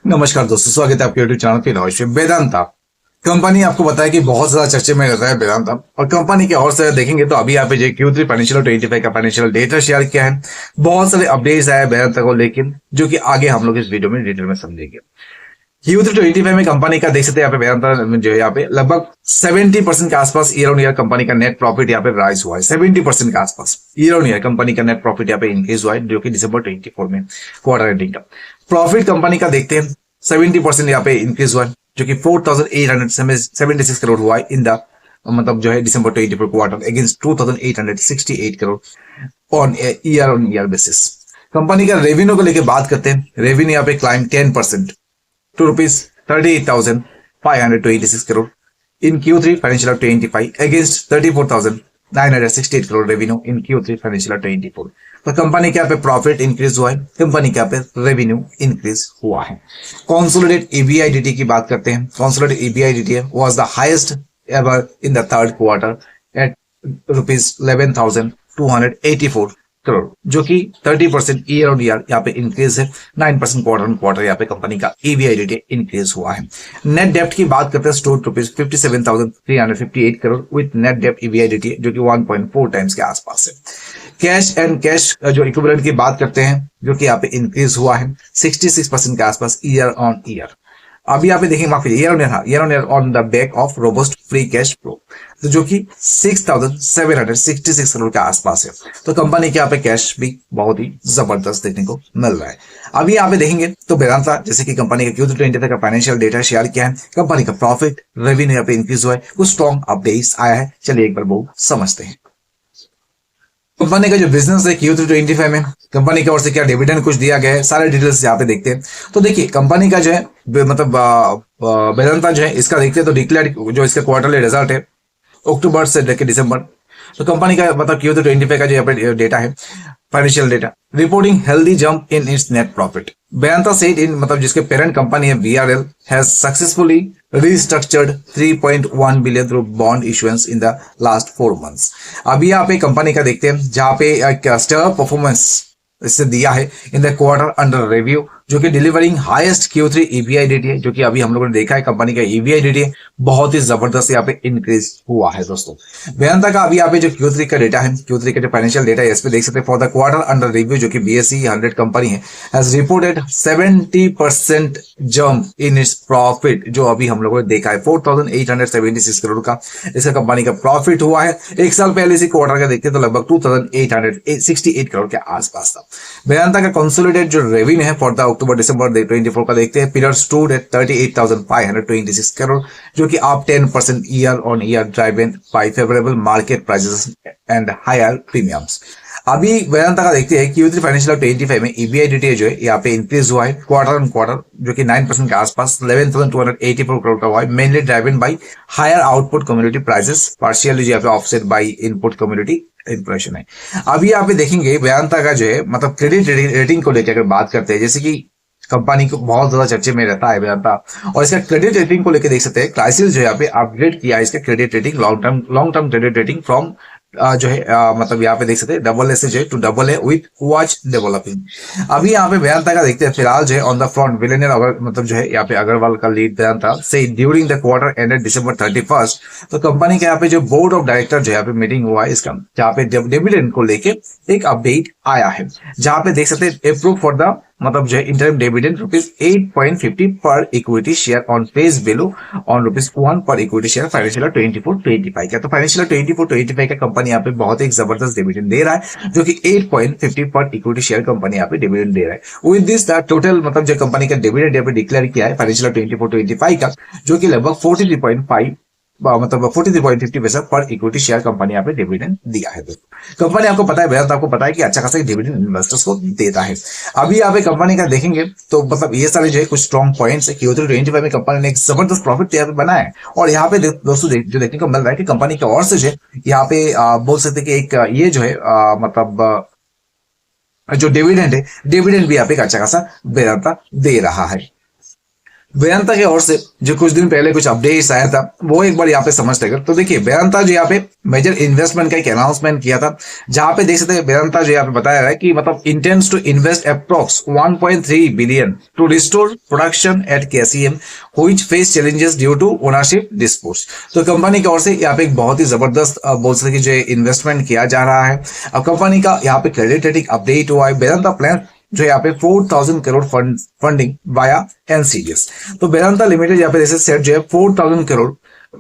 नमस्कार दोस्तों, स्वागत है आपके यूट्यूब चैनल पे नौश वेदांता कंपनी। आपको बताया कि बहुत ज्यादा चर्चे में रहता है वेदांता, और कंपनी के और से देखेंगे तो अभी यहाँ पे जो Q3 फाइनेंशियल 25 का फाइनेंशियल डेटा शेयर किया है। बहुत सारे अपडेट्स आए वेदांता को, लेकिन जो कि आगे हम लोग इस वीडियो में डिटेल में समझेंगे। Q3 25 में कंपनी का देख सकते हैं यहाँ पे वेदांता जो है यहाँ पे लगभग 70% के आसपास ईयर ऑन ईयर कंपनी का नेट प्रॉफिट यहाँ पे राइज हुआ है। 70% के आसपास ईयर ऑन ईयर कंपनी का नेट प्रॉफिट यहाँ पे इंक्रीज हुआ है, जो कि दिसंबर 24 में क्वार्टर एंडिंग का प्रॉफिट कंपनी का देखते हैं 70% यहाँ पे इंक्रीज हुआ है, जो कि 4876 करोड़ हुआ है इन द मतलब जो है दिसंबर 24 quarter against 2868 crore on year basis. Company का रेवेन्यू को लेकर बात करते हैं। रेवेन्यू यहाँ पे climb 10% to rupees 38,526 crore in Q3 financial year 25 against 34,968 crore revenue in Q3 financial year 24। तो कंपनी के यहाँ पे प्रॉफिट इंक्रीज हुआ है, कंपनी के यहाँ पे रेवेन्यू इंक्रीज हुआ है। कॉन्सोलिडेटेड ईबीआईडीटी की बात करते हैं। Consolidated EBIDT was the highest ever in the third quarter at rupees 11,284 crore, जो कि 30% ईयर ऑन ईयर यहाँ पे इंक्रीज है। 9% क्वार्टर ऑन क्वार्टर यहाँ पे कंपनी का ईबीआईडीटी इंक्रीज हुआ है। नेट डेप्ट की बात करते हैं, store rupees 57,358 crore with net डेप्ट ईबीआईडीटी जो कि 1.4 टाइम्स के आसपास है। कैश एंड कैश जो इक्विवेलेंट की बात करते हैं, जो कि यहाँ पे इंक्रीज हुआ है 66% के आसपास ईयर ऑन ईयर। अभी यहाँ पे देखेंगे, माफ कीजिए, year on year on the back of robust free cash flow, तो जो कि 6,766 करोड़ के आसपास है। तो कंपनी के यहाँ पे कैश भी बहुत ही जबरदस्त देखने को मिल रहा है। अभी यहाँ पे देखेंगे तो वेदांता जैसे कि कंपनी का Q3 20 का फाइनेंशियल डेटा शेयर किया है। कंपनी का प्रॉफिट रेवेन्यू यहाँ पे इंक्रीज हुआ है, कुछ स्ट्रॉन्ग अपडेट्स आया है। चलिए एक बार वो समझते हैं। कंपनी का जो बिजनेस है Q3 25 में कंपनी की ओर से क्या डिविडेंड कुछ दिया गया है, सारे डिटेल्स यहाँ पे देखते हैं। तो देखिए कंपनी का जो है मतलब वेदांता जो है इसका देखते हैं तो डिक्लेयर जो इसका क्वार्टरली रिजल्ट है अक्टूबर से लेकर दिसंबर। तो कंपनी का मतलब Q3 25 का जो यहाँ पे डेटा है financial data reporting healthy jump in its net profit. Vedanta said in मतलब जिसके पेरेंट कंपनी है VRL has successfully restructured 3.1 billion through bond issuance in the last 4 months। अभी यहाँ पे कंपनी का देखते हैं जहाँ पे एक स्टेलर परफॉर्मेंस इससे दिया है in the quarter under review, जो कि डिलीवरिंग हाईएस्ट Q3 ईबीआईडीटी है, जो कि अभी हम लोगों ने देखा है कंपनी का ईबीआईडीटी बहुत ही जबरदस्त यहाँ पे इंक्रीज हुआ है। दोस्तों वेदांता का अभी यहाँ पे जो Q3 का डेटा है, Q3 का जो फाइनेंशियल डेटा है इस पे देख सकते हैं for the quarter under review, जो कि BSE 100 कंपनी है has reported 70% jump in its profit, जो अभी हम लोगों ने देखा है 4,876 करोड़ का इसका कंपनी का प्रॉफिट हुआ है। एक साल पहले इसी क्वार्टर का देखते हैं तो लगभग 2,868 करोड़ के आसपास था। वेदांता का कंसोलिडेटेड जो रेवेन्यू है फॉर द अक्टूबर दिसंबर 24 का देखते हैं, पीरियड स्टूड एट 38,526 करोड़, जो कि आप 10% year on year driven by favourable market prices and higher premiums. अभी वेदांता का देखते हैं Q3 फाइनेंशियल 25 में ईबीआईडीटी जो है यहाँ पे इंक्रीज हुआ है क्वार्टर ऑन क्वार्टर, जो कि 9% के आसपास 11,284 करोड़ का हुआ है, mainly driven by higher output community prices partially यहाँ पे offset by input community impression है। अभी यहाँ पे देखेंगे वेदांता का जो है मतलब क्रेडिट रेटिंग को लेकर अगर बात करते हैं, जैसे कि कंपनी को बहुत ज्यादा चर्चे में रहता है वेदांता, और इसका क्रेडिट रेटिंग को लेकर देख सकते हैं क्राइसिस जो यहाँ पे अपग्रेड किया है इसका credit rating long term credit rating from जो है मतलब यहाँ पे देख सकते हैं AA से जो है to AA with watch developing. अभी यहाँ पे वेदांता का देखते हैं फिलहाल जो है ऑन द फ्रंट विलेनियर मतलब जो है यहाँ पे अग्रवाल का लीड वेदांता से ड्यूरिंग द क्वार्टर एंडेड दिसंबर 31। तो कंपनी के यहाँ पे जो बोर्ड ऑफ डायरेक्टर जो यहाँ पे मीटिंग हुआ है इसका, जहाँ पे डिविडेंड को लेके एक अपडेट आया है, जहाँ पे देख सकते हैं अप्रूव फॉर द मतलब जो है इंटरिम डिविडेंड रुपीज 8.50 पर equity share on face value on rupees 1 पर इक्विटी शेयर फाइनेंशियल 24-25 का। तो फाइनेंशियल 24-25 का कंपनी यहाँ पे बहुत ही जबरदस्त डिविडेंड दे रहा है, जो कि 8.50 पर इक्विटी शेयर कंपनी यहाँ पे डिविडेंड दे रहा है। विद दिस द टोटल मतलब जो कंपनी का डिविडेंड यहाँ पे डिक्लेयर किया है फाइनेंशियल 24-25 का, जो कि लगभग 43.5 मतलब 43.50 पैसा पर इक्विटी शेयर कंपनी यहाँ पे डिविडेंड दिया है। कंपनी आपको पता है वेदांता आपको पता है कि अच्छा खासा डिविडेंड इन्वेस्टर्स को देता है। अभी यहाँ पे कंपनी का देखेंगे तो मतलब ये सारे जो है कुछ स्ट्रॉन्ग पॉइंट्स है। Q3 25 में कंपनी ने एक जबरदस्त प्रॉफिट यहाँ पे बनाया है, और यहाँ पे दोस्तों जो देखने को मिल रहा है कि कंपनी की ओर से जो यहाँ पे बोल सकते हैं कि एक ये जो है मतलब जो डिविडेंड है, डिविडेंड भी यहाँ पे एक अच्छा खासा वेदांता दे रहा है। वेदांता की ओर से जो कुछ दिन पहले कुछ अपडेट्स आया था वो एक बार यहाँ पे समझते हैं। तो देखिए वेदांता जो यहाँ पे मेजर इन्वेस्टमेंट का एक अनाउंसमेंट किया था, जहां पे देख सकते हैं वेदांता जो यहाँ पे बताया है कि मतलब intends to invest approx 1.3 billion to restore production at KCM which face challenges due to ownership disputes. तो कंपनी की ओर से यहाँ पे एक बहुत ही जबरदस्त बोल सकते जो इन्वेस्टमेंट किया जा रहा है। अब कंपनी का यहाँ पे क्रेडिट रेटिंग अपडेट हुआ है। वेदांता प्लान जो यहाँ पे 4,000 करोड़ फंडिंग वाया एनसीडीएस। तो वेदांता लिमिटेड यहाँ पे जैसे सेट जो है 4,000 करोड़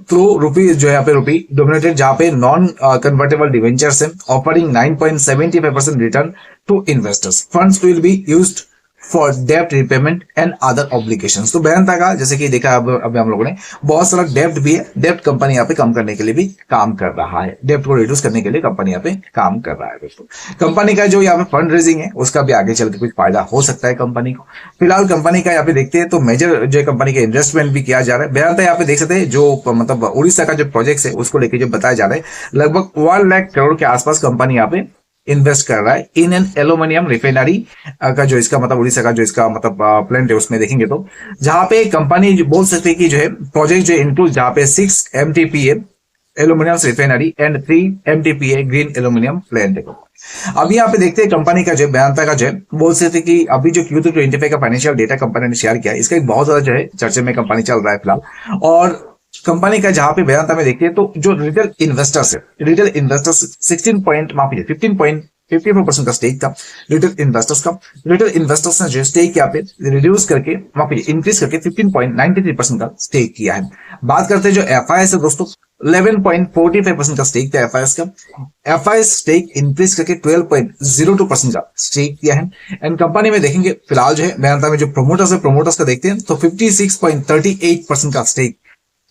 थ्रू रुपी जो है यहाँ पे रुपी डोमिनेटेड, जहाँ पे नॉन कन्वर्टेबल डिवेंचर्स है offering 9.75% return to investors. Funds will be used for डेप्ट रिपेमेंट एंड अदर ऑब्लिगेशंस। तो वेदांता का जैसे कि देखा अभी हम लोगों ने बहुत सारा डेप्ट भी है, डेप्ट कंपनी यहाँ पे कम करने के लिए भी काम कर रहा है, डेप्ट को रिड्यूस करने के लिए कंपनी यहाँ पे काम कर रहा है दोस्तों। कंपनी का जो यहाँ पे फंड रेजिंग है उसका भी आगे चलकर कुछ फायदा हो सकता है कंपनी को। फिलहाल कंपनी का यहाँ पे देखते हैं तो मेजर जो कंपनी का इन्वेस्टमेंट भी किया जा रहा है। वेदांता यहाँ पे देख सकते हैं जो मतलब उड़ीसा का जो प्रोजेक्ट है उसको लेकर जो बताया जा रहा है लगभग 1 लाख करोड़ के आसपास कंपनी यहाँ पे इन्वेस्ट कर रहा है इन एन एल्यूमिनियम रिफाइनरी का जो इसका मतलब उड़ीसा का जो इसका मतलब प्लांट है उसमें देखेंगे तो जहां पे कंपनी बोल सकते हैं कि जो है प्रोजेक्ट जो इंक्लूड जहां पे 6 MTPA aluminium refinery and 3 MTPA green aluminium plant है। अभी यहाँ पे देखते हैं कंपनी का जो वेदांता का जो है बोल सकते कि अभी जो Q3 25 का फाइनेंशियल डेटा कंपनी ने शेयर किया इसका एक बहुत ज्यादा जो है चर्चे में कंपनी चल रहा है फिलहाल। और कंपनी का जहां पे वेदांता में देखते हैं तो जो रिटेल इन्वेस्टर्स है, रिटेल इन्वेस्टर्स 15% का स्टेक था रिटेल इन्वेस्टर्स का। रिटेल इन्वेस्टर्स ने जो स्टेक यहाँ पे रिड्यूस करके इंक्रीज करके 15.93% का स्टेक किया है। बात करते हैं जो एफआईएस है दोस्तों 11.45% का स्टेक था एफआईएस का। एफआईएस स्टेक इंक्रीज करके 12.02% का स्टेक किया है। एंड कंपनी में देखेंगे फिलहाल जो है वेदांता में जो प्रोमोटर्स है, प्रोमोटर्स का देखते हैं तो 56.38% का स्टेक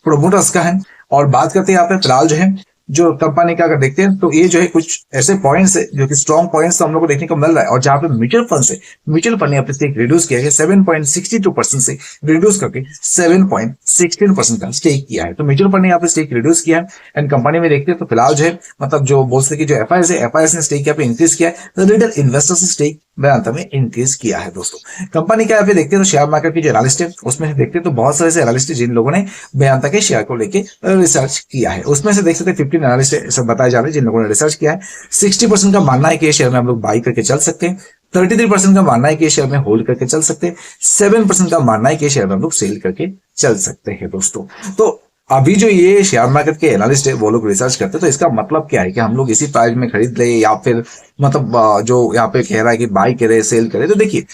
प्रोमोटर्स का है। और बात करते हैं यहाँ पे फिलहाल जो है जो कंपनी का अगर देखते हैं तो ये जो है कुछ ऐसे पॉइंट्स है जो कि स्ट्रॉन्ग पॉइंट्स हम लोग को देखने को मिल रहा है। और जहां पे म्यूचुअल फंड से म्यूचुअल फंड ने अपने स्टेक रिड्यूस किया है 7.62% से रिड्यूस करके 7.16% का स्टेक किया है। तो म्यूचुअल फंड ने यहाँ पे स्टेक रिड्यूस किया है। एंड कंपनी में देखते हैं तो फिलहाल जो है मतलब जो बोल सकते जो एफआईएस है, एफआईएस ने स्टेक यहाँ पे इंक्रीज किया है तो रिटेल इन्वेस्टर्स ने स्टेक वेदांता में इंक्रीज किया है दोस्तों। कंपनी का यहाँ पे देखते हैं तो शेयर मार्केट की जो एनालिस्ट है उसमें देखते हैं तो बहुत सारे ऐसे एनालिस्ट जिन लोगों ने वेदांता के शेयर को लेके रिसर्च किया है उसमें से देख सकते हैं 15 एनालिस्ट सब बताए जा रहे हैं जिन लोगों ने रिसर्च किया है। 60% का मानना है कि ये शेयर में हम लोग बाई करके चल सकते हैं, 33% का मानना है कि शेयर में होल्ड करके चल सकते हैं, 7% का मानना है कि शेयर में हम लोग सेल करके चल सकते हैं दोस्तों। तो अभी जो ये शेयर मार्केट के एनालिस्ट है वो लोग रिसर्च करते हैं तो इसका मतलब क्या है कि हम लोग इसी प्राइस में खरीद ले या फिर मतलब जो यहाँ पे कह रहा है कि बाई करे सेल करे। तो देखिए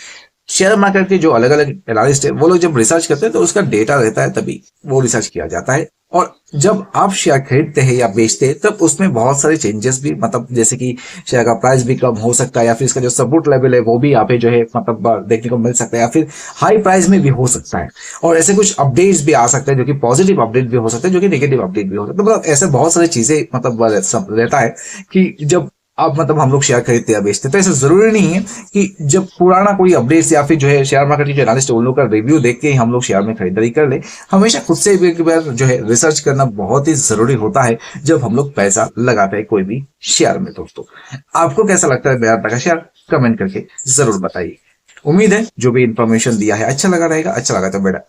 शेयर मार्केट के जो अलग अलग एनालिस्ट है वो लोग जब रिसर्च करते हैं तो उसका डेटा रहता है तभी वो रिसर्च किया जाता है। और जब आप शेयर खरीदते हैं या बेचते हैं तब उसमें बहुत सारे चेंजेस भी मतलब जैसे कि शेयर का प्राइस भी कम हो सकता है या फिर इसका जो सपोर्ट लेवल है वो भी यहाँ पे जो है मतलब देखने को मिल सकता है या फिर हाई प्राइस में भी हो सकता है। और ऐसे कुछ अपडेट्स भी आ सकते हैं जो कि पॉजिटिव अपडेट भी हो सकते हैं जो कि नेगेटिव अपडेट भी हो सकते हैं। मतलब ऐसे बहुत सारी चीजें मतलब रहता है कि जब अब मतलब हम लोग शेयर खरीदते या बेचते तो ऐसा जरूरी नहीं है कि जब पुराना कोई अपडेट्स या फिर जो है शेयर मार्केट की जो एनालिस्ट है उन लोग का रिव्यू देख के ही हम लोग शेयर में खरीदारी कर ले। हमेशा खुद से एक बार जो है रिसर्च करना बहुत ही जरूरी होता है जब हम लोग पैसा लगाते हैं कोई भी शेयर में। दोस्तों आपको कैसा लगता है वेदांता का शेयर कमेंट करके जरूर बताइए। उम्मीद है जो भी इंफॉर्मेशन दिया है अच्छा लगा रहेगा। अच्छा लगा तो बेटा